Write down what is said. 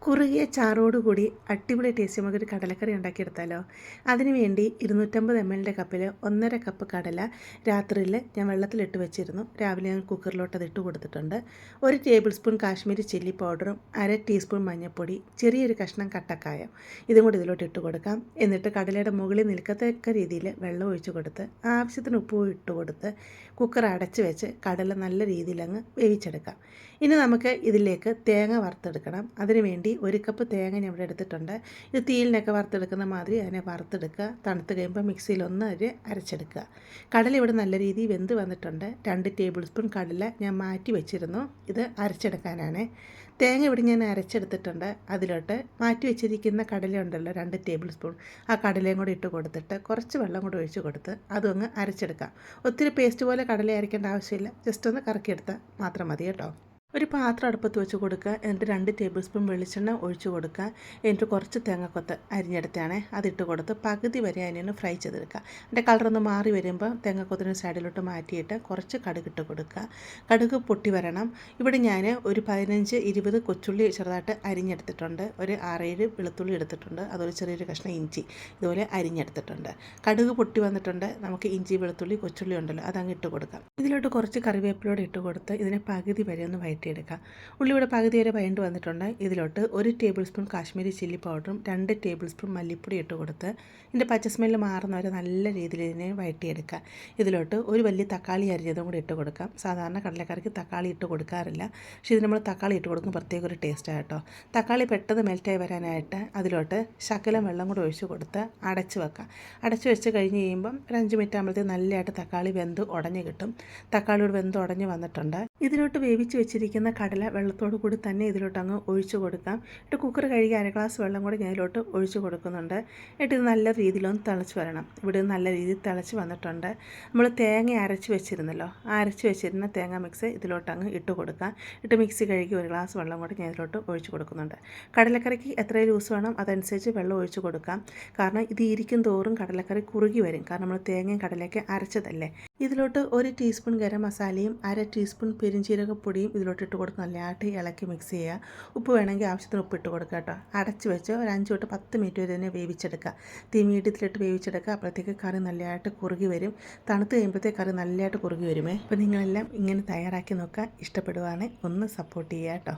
കുറുകിയ ചാറോടുകൂടി അടിപൊളി ടേസ്റ്റ് നമുക്കൊരു കടലക്കറി ഉണ്ടാക്കിയെടുത്താലോ. അതിന് വേണ്ടി 250 ml കപ്പിൽ 1.5 കപ്പ് കടല രാത്രിയിൽ ഞാൻ വെള്ളത്തിലിട്ട് വെച്ചിരുന്നു. രാവിലെ ഞാൻ കുക്കറിലോട്ട് അത് ഇട്ട് കൊടുത്തിട്ടുണ്ട്. 1 ടേബിൾ സ്പൂൺ കാശ്മീരി ചില്ലി പൗഡറും 1/2 ടീസ്പൂൺ മഞ്ഞൾപ്പൊടി, ചെറിയൊരു കഷ്ണം കട്ടക്കായം ഇതും കൂടി ഇതിലോട്ട് ഇട്ട് കൊടുക്കാം. എന്നിട്ട് കടലയുടെ മുകളിൽ നിൽക്കത്തക്ക രീതിയിൽ വെള്ളം ഒഴിച്ച് കൊടുത്ത് ആവശ്യത്തിന് ഉപ്പും ഇട്ട് കൊടുത്ത് കുക്കർ അടച്ച് വെച്ച് കടല നല്ല രീതിയിൽ അങ്ങ് വേവിച്ചെടുക്കാം. ഇനി നമുക്ക് ഇതിലേക്ക് തേങ്ങ വറുത്തെടുക്കണം. അതിനുവേണ്ടി 1 കപ്പ് തേങ്ങ ഞാൻ ഇവിടെ എടുത്തിട്ടുണ്ട്. ഇത് തീയിലിനൊക്കെ വറുത്തെടുക്കുന്ന മാതിരി അതിനെ വറുത്തെടുക്കുക. തണുത്ത് കഴിയുമ്പോൾ മിക്സിയിൽ ഒന്ന് അരച്ചെടുക്കുക. കടല ഇവിടെ നല്ല രീതിയിൽ വെന്ത് വന്നിട്ടുണ്ട്. 2 ടേബിൾ സ്പൂൺ കടല ഞാൻ മാറ്റി വെച്ചിരുന്നു. ഇത് അരച്ചെടുക്കാനാണ്. തേങ്ങ ഇവിടെ ഞാൻ അരച്ചെടുത്തിട്ടുണ്ട്. അതിലോട്ട് മാറ്റി വെച്ചിരിക്കുന്ന കടല ഉണ്ടല്ലോ 2 ടേബിൾ സ്പൂൺ, ആ കടലയും കൂടി ഇട്ട് കൊടുത്തിട്ട് കുറച്ച് വെള്ളം കൂടി ഒഴിച്ച് കൊടുത്ത് അതും അങ്ങ് അരച്ചെടുക്കാം. ഒത്തിരി പേസ്റ്റ് പോലെ കടല അരയ്ക്കേണ്ട ആവശ്യമില്ല, ജസ്റ്റ് ഒന്ന് കറക്കിയെടുത്താൽ മാത്രം മതി കേട്ടോ. ഒരു പാത്രം അടുപ്പത്ത് വെച്ച് കൊടുക്കുക. എന്നിട്ട് 2 ടേബിൾ സ്പൂൺ വെളിച്ചെണ്ണ ഒഴിച്ച് കൊടുക്കുക. എന്നിട്ട് കുറച്ച് തേങ്ങക്കൊത്ത് അരിഞ്ഞെടുത്താണ് അതിട്ട് കൊടുത്ത് പകുതി വരെ അതിനൊന്ന് ഫ്രൈ ചെയ്തെടുക്കുക. അതിൻ്റെ കളറൊന്ന് മാറി വരുമ്പോൾ തേങ്ങക്കൊത്തിന് സൈഡിലോട്ട് മാറ്റിയിട്ട് കുറച്ച് കടുകിട്ട് കൊടുക്കുക. കടുക് പൊട്ടി വരണം. ഇവിടെ ഞാൻ ഒരു 15-20 കൊച്ചുള്ളി ചെറുതായിട്ട് അരിഞ്ഞെടുത്തിട്ടുണ്ട്. ഒരു 6-7 വെളുത്തുള്ളി എടുത്തിട്ടുണ്ട്. അതൊരു ചെറിയൊരു കഷ്ണം ഇഞ്ചി ഇതുപോലെ അരിഞ്ഞെടുത്തിട്ടുണ്ട്. കടുക് പൊട്ടി വന്നിട്ടുണ്ട്. നമുക്ക് ഇഞ്ചി, വെളുത്തുള്ളി, കൊച്ചുള്ളി ഉണ്ടല്ലോ അതങ്ങ് ഇട്ട് കൊടുക്കാം. ഇതിലോട്ട് കുറച്ച് കറിവേപ്പിലൂടെ ഇട്ട് കൊടുത്ത് ഇതിനെ പകുതി വരെ ഒന്ന് വഴറ്റിയെടുക്കാം. ഉള്ളിയുടെ പകുതി വരെ വഴണ്ട് വന്നിട്ടുണ്ട്. ഇതിലോട്ട് 1 ടേബിൾ സ്പൂൺ കാശ്മീരി ചില്ലി പൗഡറും 2 ടേബിൾ സ്പൂൺ മല്ലിപ്പൊടി ഇട്ട് കൊടുത്ത് ഇതിൻ്റെ പച്ചസ്മെല്ല് മാറുന്നവരെ നല്ല രീതിയിൽ ഇതിനെ വഴറ്റിയെടുക്കുക. ഇതിലോട്ട് ഒരു വലിയ തക്കാളി അരിഞ്ഞതും കൂടി ഇട്ട് കൊടുക്കാം. സാധാരണ കടലക്കറിക്ക് തക്കാളി ഇട്ട് കൊടുക്കാറില്ല, പക്ഷേ ഇത് നമ്മൾ തക്കാളി ഇട്ട് കൊടുക്കുന്ന പ്രത്യേക ഒരു ടേസ്റ്റാണ് കേട്ടോ. തക്കാളി പെട്ടെന്ന് മെൽറ്റായി വരാനായിട്ട് അതിലോട്ട് ശകലം വെള്ളം കൂടി ഒഴിച്ച് കൊടുത്ത് അടച്ച് വെക്കാം. അടച്ച് വെച്ച് കഴിഞ്ഞ് കഴിയുമ്പം ഒരു 5 മിനിറ്റ് ആകുമ്പോഴത്തേക്ക് നല്ലതായിട്ട് തക്കാളി വെന്ത് ഉടഞ്ഞ് കിട്ടും. തക്കാളിയോട് വെന്ത് ഉടഞ്ഞ് വന്നിട്ടുണ്ട്. ഇതിലോട്ട് വേവിച്ച് വെച്ചിരിക്കുന്ന കടല വെള്ളത്തോടു കൂടി തന്നെ ഇതിലോട്ട് അങ്ങ് ഒഴിച്ച് കൊടുക്കാം. എന്നിട്ട് കുക്കർ കഴുകി 1/2 ഗ്ലാസ് വെള്ളം കൂടി ഞാൻ ഇതിലോട്ട് ഒഴിച്ച് കൊടുക്കുന്നുണ്ട്. എന്നിട്ട് ഇത് നല്ല രീതിയിലൊന്ന് തിളച്ച് വരണം. ഇവിടെ നല്ല രീതിയിൽ തിളച്ച് വന്നിട്ടുണ്ട്. നമ്മൾ തേങ്ങ അരച്ച് വെച്ചിരുന്നല്ലോ, ആ അരച്ച് വെച്ചിരുന്ന തേങ്ങ മിക്സ് ഇതിലോട്ട് അങ്ങ് ഇട്ട് കൊടുക്കാം. ഇട്ട് മിക്സി കഴുകി 1 ഗ്ലാസ് വെള്ളം കൂടി ഞാൻ ഇതിലോട്ട് ഒഴിച്ച് കൊടുക്കുന്നുണ്ട്. കടലക്കറിക്ക് എത്ര ലൂസ് വേണം അതനുസരിച്ച് വെള്ളം ഒഴിച്ച് കൊടുക്കാം. കാരണം ഇത് ഇരിക്കും തോറും കടലക്കറി കുറുകി വരും. കാരണം നമ്മൾ തേങ്ങയും കടലയൊക്കെ അരച്ചതല്ലേ. ഇതിലോട്ട് 1 ടീസ്പൂൺ ഗരം മസാലയും 1/2 ടീസ്പൂൺ പെരുംജീരകപ്പൊടിയും ഇതിലോട്ട് ഇട്ട് കൊടുത്ത് നല്ലതായിട്ട് ഇളക്കി മിക്സ് ചെയ്യുക. ഉപ്പ് വേണമെങ്കിൽ ആവശ്യത്തിന് ഉപ്പ് ഇട്ട് കൊടുക്കുക കേട്ടോ. അടച്ച് വെച്ച് ഒരു 5-10 മിനിറ്റ് വരെ തന്നെ വേവിച്ചെടുക്കുക. തീ മീഡിയത്തിലിട്ട് വേവിച്ചെടുക്കുക. അപ്പോഴത്തേക്ക് കറി നല്ലതായിട്ട് കുറുകി വരും. തണുത്ത് കഴിയുമ്പോഴത്തേക്ക് കറി നല്ലതായിട്ട് കുറുകി വരുമേ. അപ്പോൾ നിങ്ങളെല്ലാം ഇങ്ങനെ തയ്യാറാക്കി നോക്കുക. ഇഷ്ടപ്പെടുവാണെങ്കിൽ ഒന്ന് സപ്പോർട്ട് ചെയ്യുക കേട്ടോ.